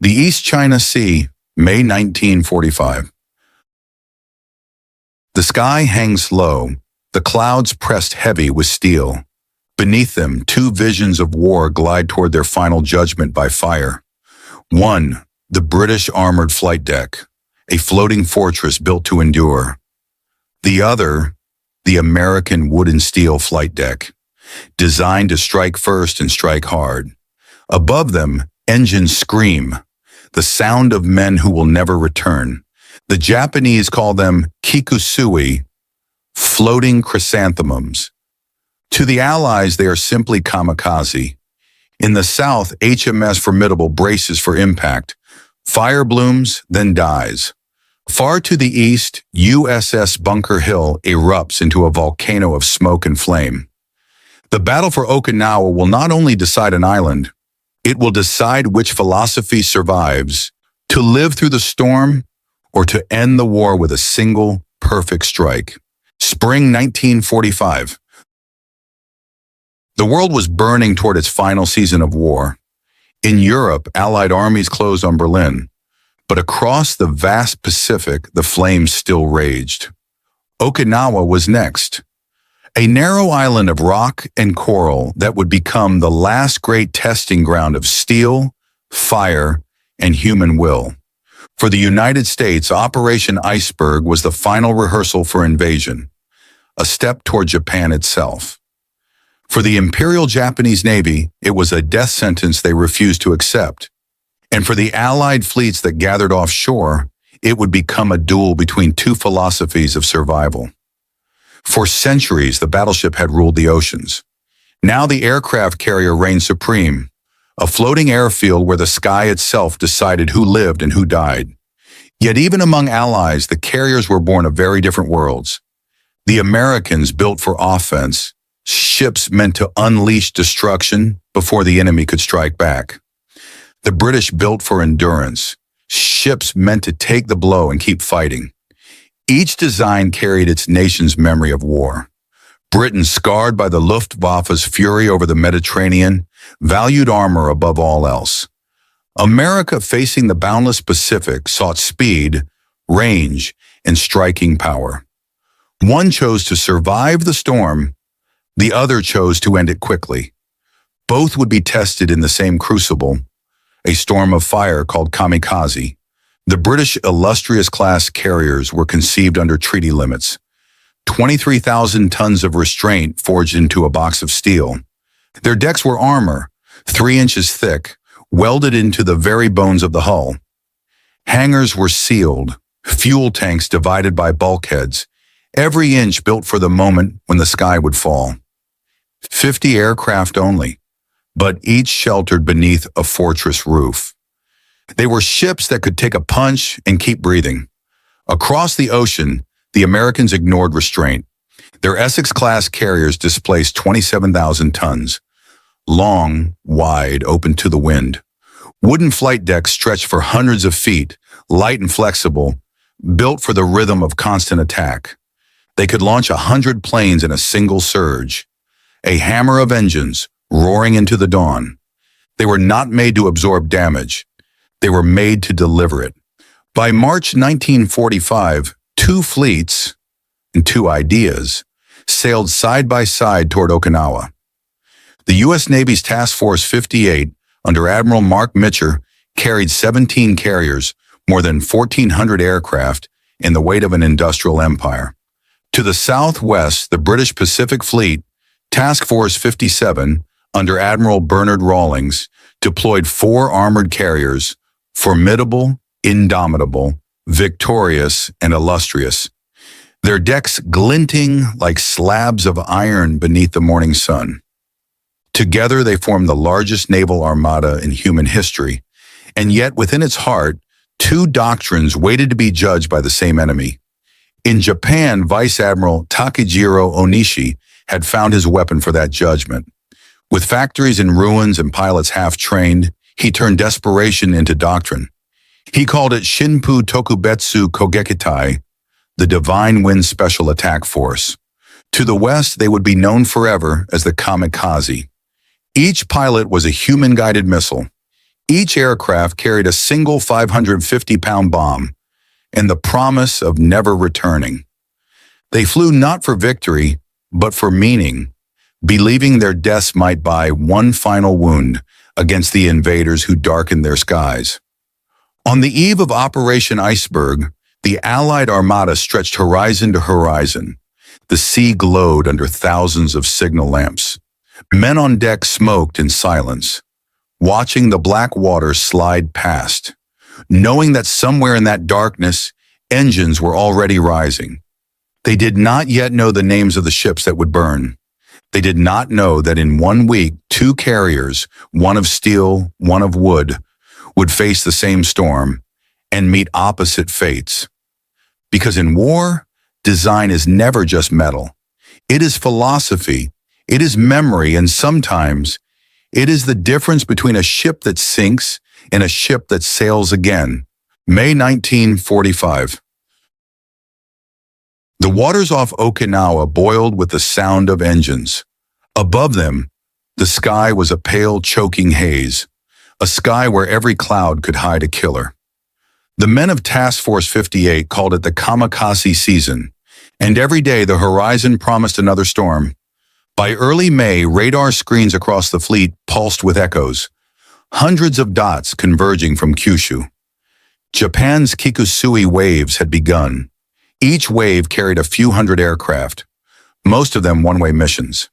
The East China Sea, May 1945. The sky hangs low, the clouds pressed heavy with steel. Beneath them, two visions of war glide toward their final judgment by fire. One, the British armored flight deck, a floating fortress built to endure. The other, the American wood and steel flight deck, designed to strike first and strike hard. Above them, engines scream, the sound of men who will never return. The Japanese call them kikusui, floating chrysanthemums. To the Allies, they are simply kamikaze. In the south, HMS Formidable braces for impact. Fire blooms, then dies. Far to the east, USS Bunker Hill erupts into a volcano of smoke and flame. The battle for Okinawa will not only decide an island, it will decide which philosophy survives, to live through the storm or to end the war with a single, perfect strike. Spring 1945. The world was burning toward its final season of war. In Europe, Allied armies closed on Berlin, but across the vast Pacific, the flames still raged. Okinawa was next, a narrow island of rock and coral that would become the last great testing ground of steel, fire, and human will. For the United States, Operation Iceberg was the final rehearsal for invasion, a step toward Japan itself. For the Imperial Japanese Navy, it was a death sentence they refused to accept. And for the Allied fleets that gathered offshore, it would become a duel between two philosophies of survival. For centuries, the battleship had ruled the oceans. Now the aircraft carrier reigned supreme, a floating airfield where the sky itself decided who lived and who died. Yet even among allies, the carriers were born of very different worlds. The Americans built for offense, ships meant to unleash destruction before the enemy could strike back. The British built for endurance, ships meant to take the blow and keep fighting. Each design carried its nation's memory of war. Britain, scarred by the Luftwaffe's fury over the Mediterranean, valued armor above all else. America, facing the boundless Pacific, sought speed, range, and striking power. One chose to survive the storm, the other chose to end it quickly. Both would be tested in the same crucible, a storm of fire called Kamikaze. The British illustrious class carriers were conceived under treaty limits. 23,000 tons of restraint forged into a box of steel. Their decks were armor, 3 inches thick, welded into the very bones of the hull. Hangars were sealed, fuel tanks divided by bulkheads, every inch built for the moment when the sky would fall. 50 aircraft only, but each sheltered beneath a fortress roof. They were ships that could take a punch and keep breathing. Across the ocean, the Americans ignored restraint. Their Essex-class carriers displaced 27,000 tons, long, wide, open to the wind. Wooden flight decks stretched for hundreds of feet, light and flexible, built for the rhythm of constant attack. They could launch 100 planes in a single surge, a hammer of engines roaring into the dawn. They were not made to absorb damage. They were made to deliver it. By March 1945, 2 fleets and 2 ideas sailed side by side toward Okinawa. The U.S. Navy's Task Force 58, under Admiral Mark Mitcher, carried 17 carriers, more than 1,400 aircraft, and the weight of an industrial empire. To the southwest, the British Pacific Fleet, Task Force 57, under Admiral Bernard Rawlings, deployed 4 armored carriers, formidable, indomitable, victorious, and illustrious, their decks glinting like slabs of iron beneath the morning sun. Together, they formed the largest naval armada in human history, and yet within its heart, 2 doctrines waited to be judged by the same enemy. In Japan, Vice Admiral Takejiro Onishi had found his weapon for that judgment. With factories in ruins and pilots half-trained, he turned desperation into doctrine. He called it Shinpu Tokubetsu Kogekitai, the Divine Wind Special Attack Force. To the west, they would be known forever as the Kamikaze. Each pilot was a human-guided missile. Each aircraft carried a single 550-pound bomb and the promise of never returning. They flew not for victory, but for meaning, believing their deaths might buy one final wound against the invaders who darkened their skies. On the eve of Operation Iceberg, the Allied Armada stretched horizon to horizon. The sea glowed under thousands of signal lamps. Men on deck smoked in silence, watching the black water slide past, knowing that somewhere in that darkness, engines were already rising. They did not yet know the names of the ships that would burn. They did not know that in 1 week, 2 carriers, one of steel, one of wood, would face the same storm and meet opposite fates. Because in war, design is never just metal. It is philosophy, it is memory, and sometimes it is the difference between a ship that sinks and a ship that sails again. May 1945. The waters off Okinawa boiled with the sound of engines. Above them, the sky was a pale, choking haze, a sky where every cloud could hide a killer. The men of Task Force 58 called it the Kamikaze season, and every day the horizon promised another storm. By early May, radar screens across the fleet pulsed with echoes, hundreds of dots converging from Kyushu. Japan's Kikusui waves had begun. Each wave carried a few hundred aircraft, most of them one-way missions.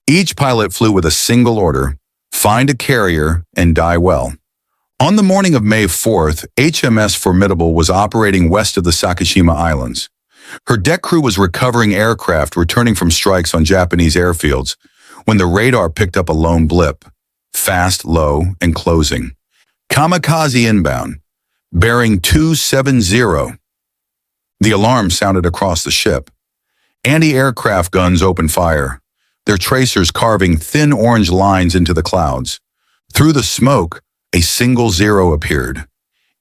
Each pilot flew with a single order: find a carrier and die well. On the morning of May 4th, HMS Formidable was operating west of the Sakishima Islands. Her deck crew was recovering aircraft returning from strikes on Japanese airfields when the radar picked up a lone blip, fast, low, and closing. Kamikaze inbound, bearing 270. The alarm sounded across the ship. Anti-aircraft guns opened fire, their tracers carving thin orange lines into the clouds. Through the smoke, a single zero appeared,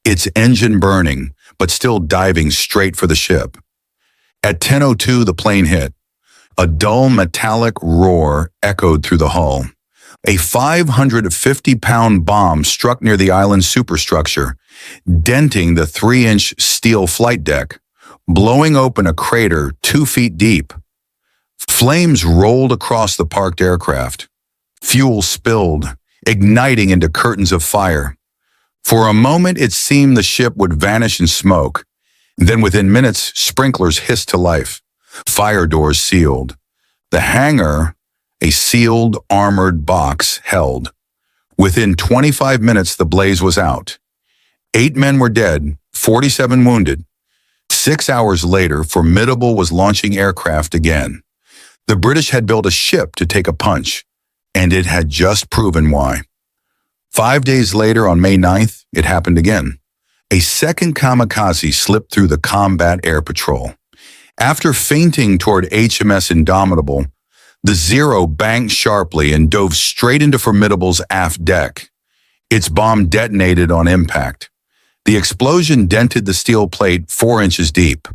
its engine burning, but still diving straight for the ship. At 10:02, the plane hit. A dull metallic roar echoed through the hull. A 550-pound bomb struck near the island's superstructure, denting the 3-inch steel flight deck, blowing open a crater 2 feet deep. Flames rolled across the parked aircraft. Fuel spilled, igniting into curtains of fire. For a moment, it seemed the ship would vanish in smoke. Then within minutes, sprinklers hissed to life. Fire doors sealed. The hangar, a sealed, armored box, held. Within 25 minutes, the blaze was out. 8 men were dead, 47 wounded. 6 hours later, Formidable was launching aircraft again. The British had built a ship to take a punch, and it had just proven why. 5 days later, on May 9th, it happened again. A second Kamikaze slipped through the combat air patrol. After feinting toward HMS Indomitable, the Zero banked sharply and dove straight into Formidable's aft deck. Its bomb detonated on impact. The explosion dented the steel plate 4 inches deep.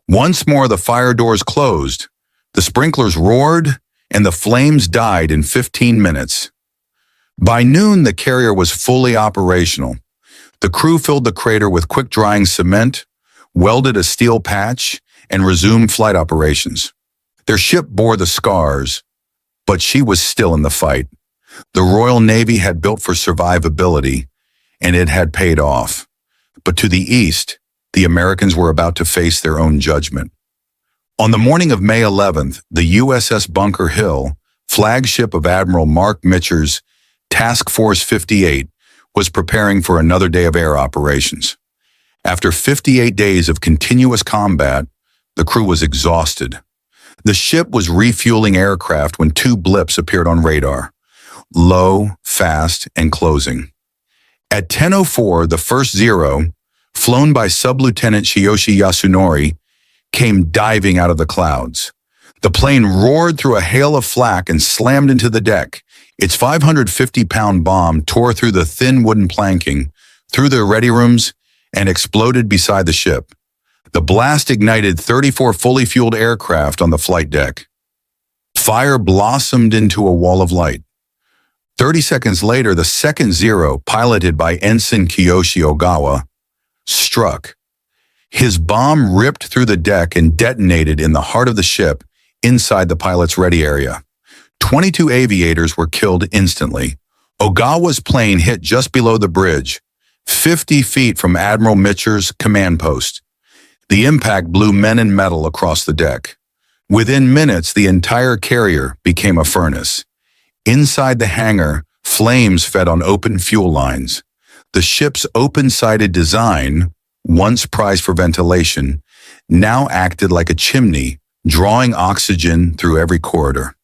Once more, the fire doors closed. The sprinklers roared, and the flames died in 15 minutes. By noon, the carrier was fully operational. The crew filled the crater with quick-drying cement, welded a steel patch, and resumed flight operations. Their ship bore the scars, but she was still in the fight. The Royal Navy had built for survivability, and it had paid off. But to the east, the Americans were about to face their own judgment. On the morning of May 11th, the USS Bunker Hill, flagship of Admiral Mark Mitcher's Task Force 58, was preparing for another day of air operations. After 58 days of continuous combat, the crew was exhausted. The ship was refueling aircraft when 2 blips appeared on radar: low, fast, and closing. At 10:04, the first Zero, flown by Sub-Lieutenant Shiyoshi Yasunori, came diving out of the clouds. The plane roared through a hail of flak and slammed into the deck. Its 550-pound bomb tore through the thin wooden planking, through the ready rooms, and exploded beside the ship. The blast ignited 34 fully fueled aircraft on the flight deck. Fire blossomed into a wall of light. 30 seconds later, the second Zero, piloted by Ensign Kiyoshi Ogawa, struck. His bomb ripped through the deck and detonated in the heart of the ship inside the pilot's ready area. 22 aviators were killed instantly. Ogawa's plane hit just below the bridge, 50 feet from Admiral Mitcher's command post. The impact blew men and metal across the deck. Within minutes, the entire carrier became a furnace. Inside the hangar, flames fed on open fuel lines. The ship's open-sided design, once prized for ventilation, now acted like a chimney, drawing oxygen through every corridor.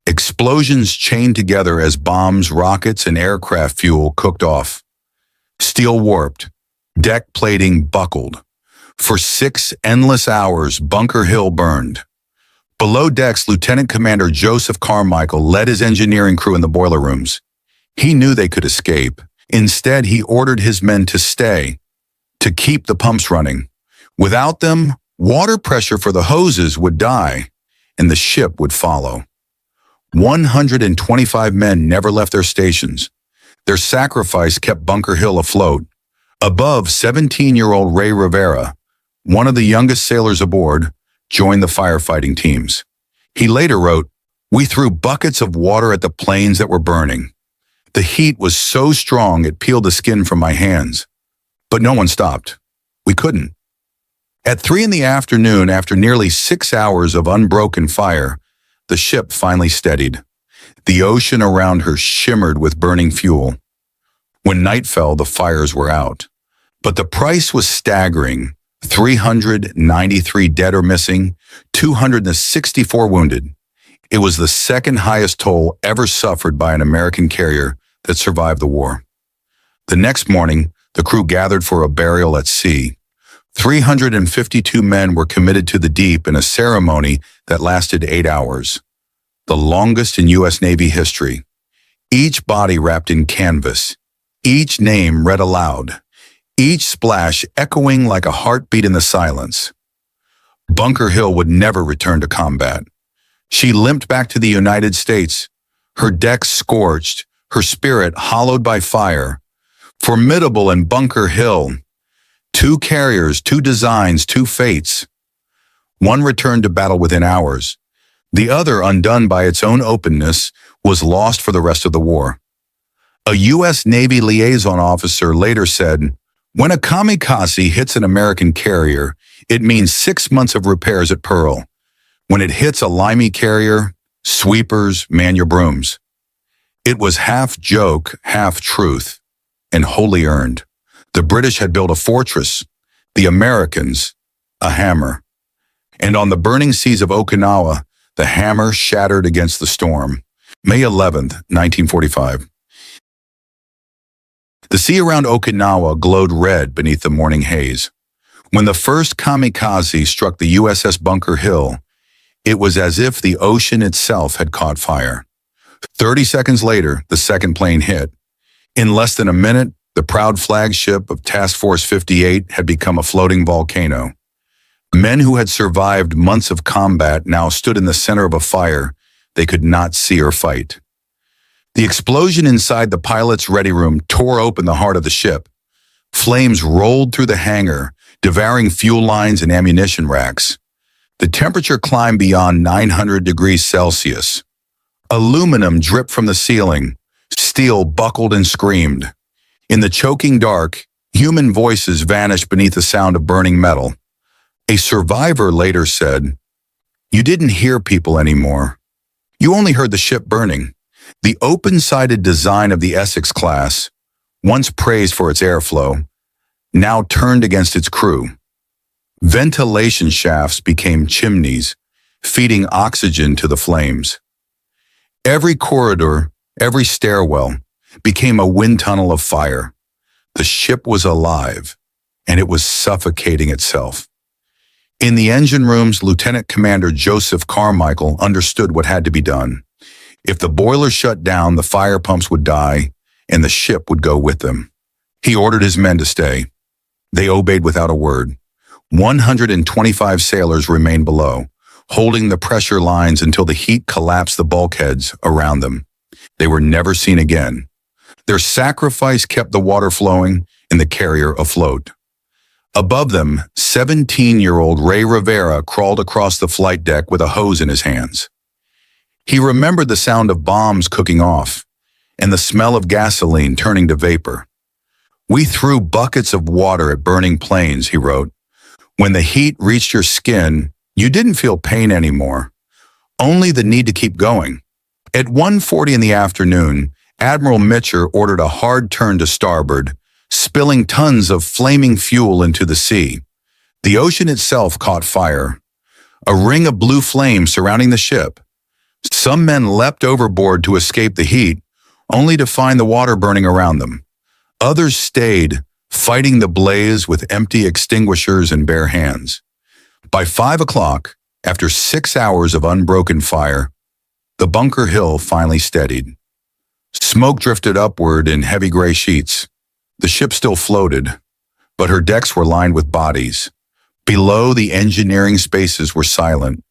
Explosions chained together as bombs, rockets, and aircraft fuel cooked off. Steel warped. Deck plating buckled. For 6 endless hours, Bunker Hill burned. Below decks, Lieutenant Commander Joseph Carmichael led his engineering crew in the boiler rooms. He knew they could escape. Instead, he ordered his men to stay, to keep the pumps running. Without them, water pressure for the hoses would die, and the ship would follow. 125 men never left their stations. Their sacrifice kept Bunker Hill afloat. Above, 17-year-old Ray Rivera, one of the youngest sailors aboard, joined the firefighting teams. He later wrote, "We threw buckets of water at the planes that were burning. The heat was so strong it peeled the skin from my hands. But no one stopped. We couldn't." At 3 in the afternoon, after nearly 6 hours of unbroken fire, the ship finally steadied. The ocean around her shimmered with burning fuel. When night fell, the fires were out. But the price was staggering. 393 dead or missing, 264 wounded. It was the second highest toll ever suffered by an American carrier that survived the war. The next morning, the crew gathered for a burial at sea. 352 men were committed to the deep in a ceremony that lasted 8 hours, the longest in U.S. Navy history. Each body wrapped in canvas, each name read aloud, each splash echoing like a heartbeat in the silence. Bunker Hill would never return to combat. She limped back to the United States, her deck scorched, her spirit hollowed by fire. Formidable and Bunker Hill, 2 carriers, 2 designs, 2 fates. One returned to battle within hours. The other, undone by its own openness, was lost for the rest of the war. A U.S. Navy liaison officer later said, "When a kamikaze hits an American carrier, it means 6 months of repairs at Pearl. When it hits a limey carrier, sweepers, man your brooms." It was half joke, half truth, and wholly earned. The British had built a fortress, the Americans, a hammer. And on the burning seas of Okinawa, the hammer shattered against the storm. May 11th, 1945. The sea around Okinawa glowed red beneath the morning haze. When the first kamikaze struck the USS Bunker Hill, it was as if the ocean itself had caught fire. 30 seconds later, the second plane hit. In less than a minute, the proud flagship of Task Force 58 had become a floating volcano. Men who had survived months of combat now stood in the center of a fire they could not see or fight. The explosion inside the pilot's ready room tore open the heart of the ship. Flames rolled through the hangar, devouring fuel lines and ammunition racks. The temperature climbed beyond 900 degrees Celsius. Aluminum dripped from the ceiling. Steel buckled and screamed. In the choking dark, human voices vanished beneath the sound of burning metal. A survivor later said, "You didn't hear people anymore. You only heard the ship burning." The open-sided design of the Essex class, once praised for its airflow, now turned against its crew. Ventilation shafts became chimneys, feeding oxygen to the flames. Every corridor, every stairwell, became a wind tunnel of fire. The ship was alive, and it was suffocating itself. In the engine rooms, Lieutenant Commander Joseph Carmichael understood what had to be done. If the boilers shut down, the fire pumps would die, and the ship would go with them. He ordered his men to stay. They obeyed without a word. 125 sailors remained below, holding the pressure lines until the heat collapsed the bulkheads around them. They were never seen again. Their sacrifice kept the water flowing and the carrier afloat. Above them, 17-year-old Ray Rivera crawled across the flight deck with a hose in his hands. He remembered the sound of bombs cooking off and the smell of gasoline turning to vapor. "We threw buckets of water at burning planes," he wrote. "When the heat reached your skin, you didn't feel pain anymore, only the need to keep going." At 1:40 in the afternoon, Admiral Mitcher ordered a hard turn to starboard, spilling tons of flaming fuel into the sea. The ocean itself caught fire, a ring of blue flame surrounding the ship. Some men leapt overboard to escape the heat, only to find the water burning around them. Others stayed, fighting the blaze with empty extinguishers and bare hands. By 5 o'clock, after 6 hours of unbroken fire, the Bunker Hill finally steadied. Smoke drifted upward in heavy gray sheets. The ship still floated, but her decks were lined with bodies. Below, the engineering spaces were silent.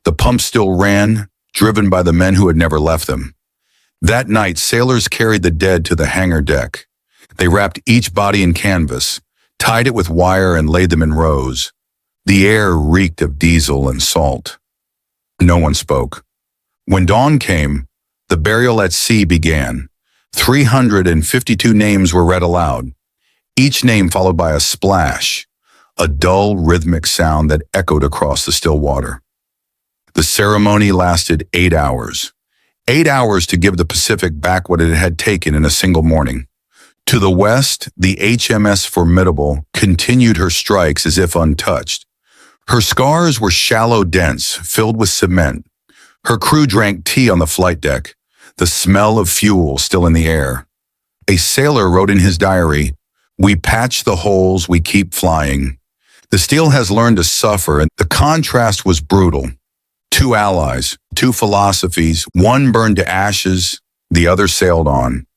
The pumps still ran, driven by the men who had never left them. That night, sailors carried the dead to the hangar deck. They wrapped each body in canvas, tied it with wire, and laid them in rows. The air reeked of diesel and salt. No one spoke. When dawn came, the burial at sea began. 352 names were read aloud, each name followed by a splash, a dull rhythmic sound that echoed across the still water. The ceremony lasted 8 hours. 8 hours to give the Pacific back what it had taken in a single morning. To the west, the HMS Formidable continued her strikes as if untouched. Her scars were shallow dents, filled with cement. Her crew drank tea on the flight deck, the smell of fuel still in the air. A sailor wrote in his diary, "We patch the holes, we keep flying. The steel has learned to suffer, and the contrast was brutal. 2 allies, 2 philosophies, one burned to ashes, the other sailed on."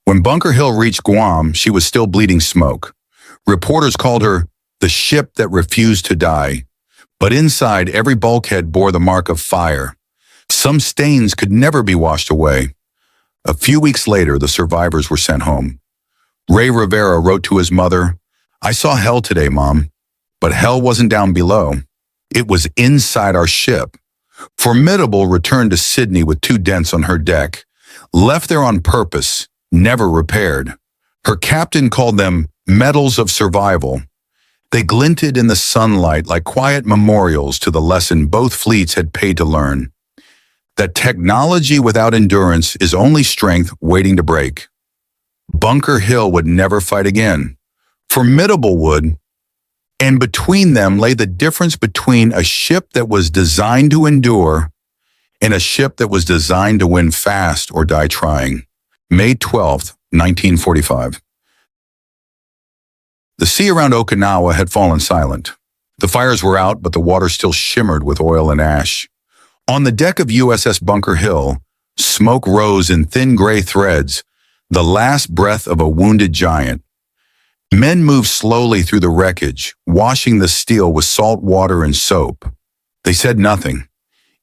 When Bunker Hill reached Guam, she was still bleeding smoke. Reporters called her the ship that refused to die. But inside, every bulkhead bore the mark of fire. Some stains could never be washed away. A few weeks later, the survivors were sent home. Ray Rivera wrote to his mother, "I saw hell today, Mom, but hell wasn't down below. It was inside our ship." Formidable returned to Sydney with 2 dents on her deck, left there on purpose, never repaired. Her captain called them medals of survival. They glinted in the sunlight like quiet memorials to the lesson both fleets had paid to learn. That technology without endurance is only strength waiting to break. Bunker Hill would never fight again. Formidable would. And between them lay the difference between a ship that was designed to endure and a ship that was designed to win fast or die trying. May 12th, 1945. The sea around Okinawa had fallen silent. The fires were out, but the water still shimmered with oil and ash. On the deck of USS Bunker Hill, smoke rose in thin gray threads, the last breath of a wounded giant. Men moved slowly through the wreckage, washing the steel with salt water and soap. They said nothing.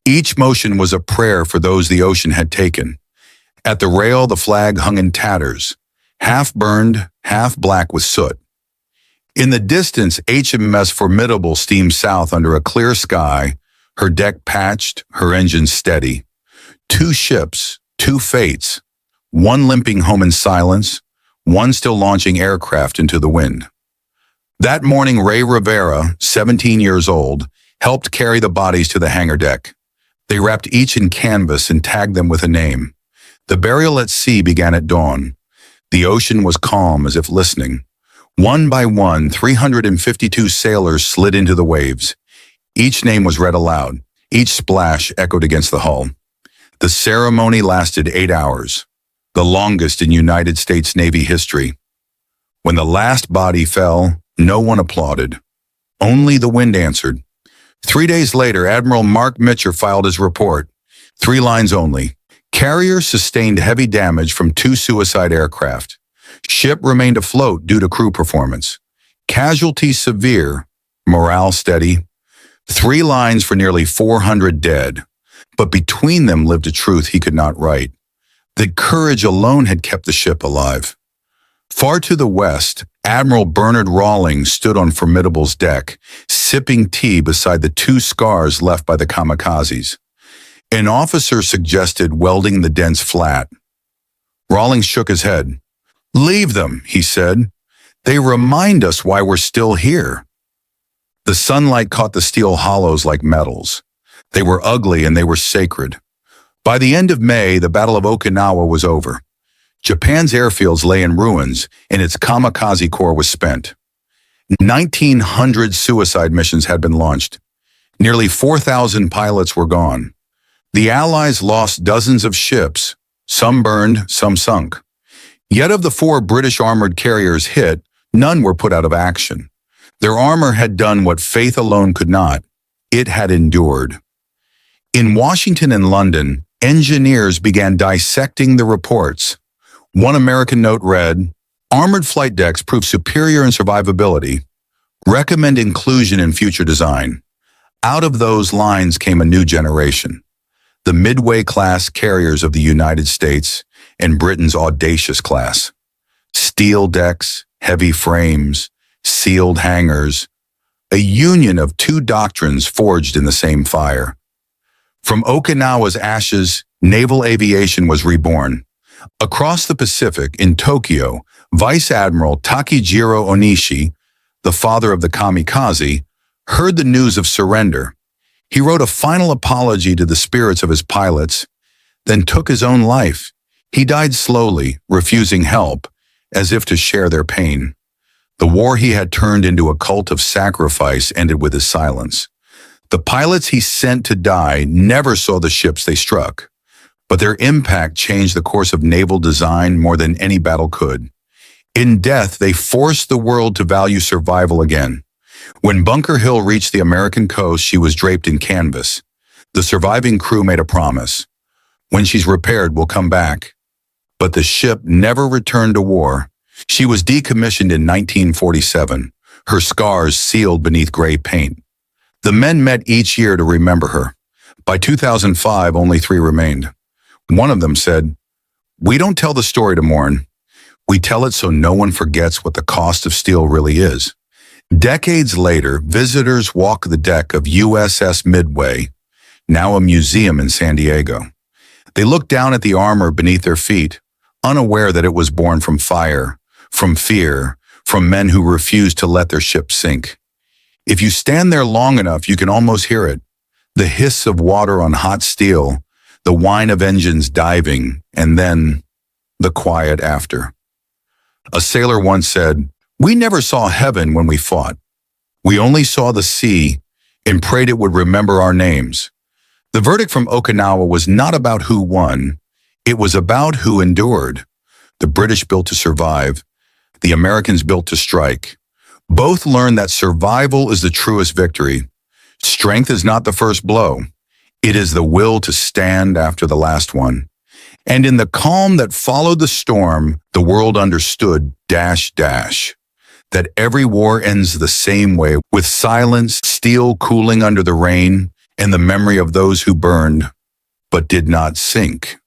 Each motion was a prayer for those the ocean had taken. At the rail, the flag hung in tatters, half burned, half black with soot. In the distance, HMS Formidable steamed south under a clear sky, her deck patched, her engines steady. 2 ships, 2 fates, one limping home in silence, one still launching aircraft into the wind. That morning, Ray Rivera, 17 years old, helped carry the bodies to the hangar deck. They wrapped each in canvas and tagged them with a name. The burial at sea began at dawn. The ocean was calm as if listening. One by one, 352 sailors slid into the waves. Each name was read aloud. Each splash echoed against the hull. The ceremony lasted 8 hours, the longest in United States Navy history. When the last body fell, no one applauded. Only the wind answered. 3 days later, Admiral Mark Mitcher filed his report. 3 lines only. Carrier sustained heavy damage from 2 suicide aircraft. Ship remained afloat due to crew performance. Casualties severe, morale steady. 3 lines for nearly 400 dead. But between them lived a truth he could not write. that courage alone had kept the ship alive. Far to the west, Admiral Bernard Rawlings stood on Formidable's deck, sipping tea beside the 2 scars left by the Kamikazes. An officer suggested welding the dents flat. Rawlings shook his head. "Leave them," he said. "They remind us why we're still here." The sunlight caught the steel hollows like metals. They were ugly and they were sacred. By the end of May, the Battle of Okinawa was over. Japan's airfields lay in ruins, and its kamikaze corps was spent. 1,900 suicide missions had been launched. Nearly 4,000 pilots were gone. The Allies lost dozens of ships, some burned, some sunk. Yet of the 4 British armored carriers hit, none were put out of action. Their armor had done what faith alone could not. It had endured. In Washington and London, engineers began dissecting the reports. One American note read, "Armored flight decks prove superior in survivability. Recommend inclusion in future design." Out of those lines came a new generation. The Midway-class carriers of the United States and Britain's audacious class. Steel decks, heavy frames, sealed hangars, a union of 2 doctrines forged in the same fire. From Okinawa's ashes, naval aviation was reborn. Across the Pacific, in Tokyo, Vice Admiral Takejiro Onishi, the father of the Kamikaze, heard the news of surrender. He wrote a final apology to the spirits of his pilots, then took his own life. He died slowly, refusing help, as if to share their pain. The war he had turned into a cult of sacrifice ended with his silence. The pilots he sent to die never saw the ships they struck, but their impact changed the course of naval design more than any battle could. In death, they forced the world to value survival again. When Bunker Hill reached the American coast, she was draped in canvas. The surviving crew made a promise. "When she's repaired, we'll come back." But the ship never returned to war. She was decommissioned in 1947, her scars sealed beneath gray paint. The men met each year to remember her. By 2005, only 3 remained. One of them said, "We don't tell the story to mourn. We tell it so no one forgets what the cost of steel really is." Decades later, visitors walk the deck of USS Midway, now a museum in San Diego. They look down at the armor beneath their feet, unaware that it was born from fire, from fear, from men who refused to let their ship sink. If you stand there long enough, you can almost hear it. The hiss of water on hot steel, the whine of engines diving, and then the quiet after. A sailor once said, "We never saw heaven when we fought. We only saw the sea and prayed it would remember our names." The verdict from Okinawa was not about who won. It was about who endured. The British built to survive. The Americans built to strike. Both learned that survival is the truest victory. Strength is not the first blow. It is the will to stand after the last one. And in the calm that followed the storm, the world understood that every war ends the same way, with silence, steel cooling under the rain, and the memory of those who burned but did not sink.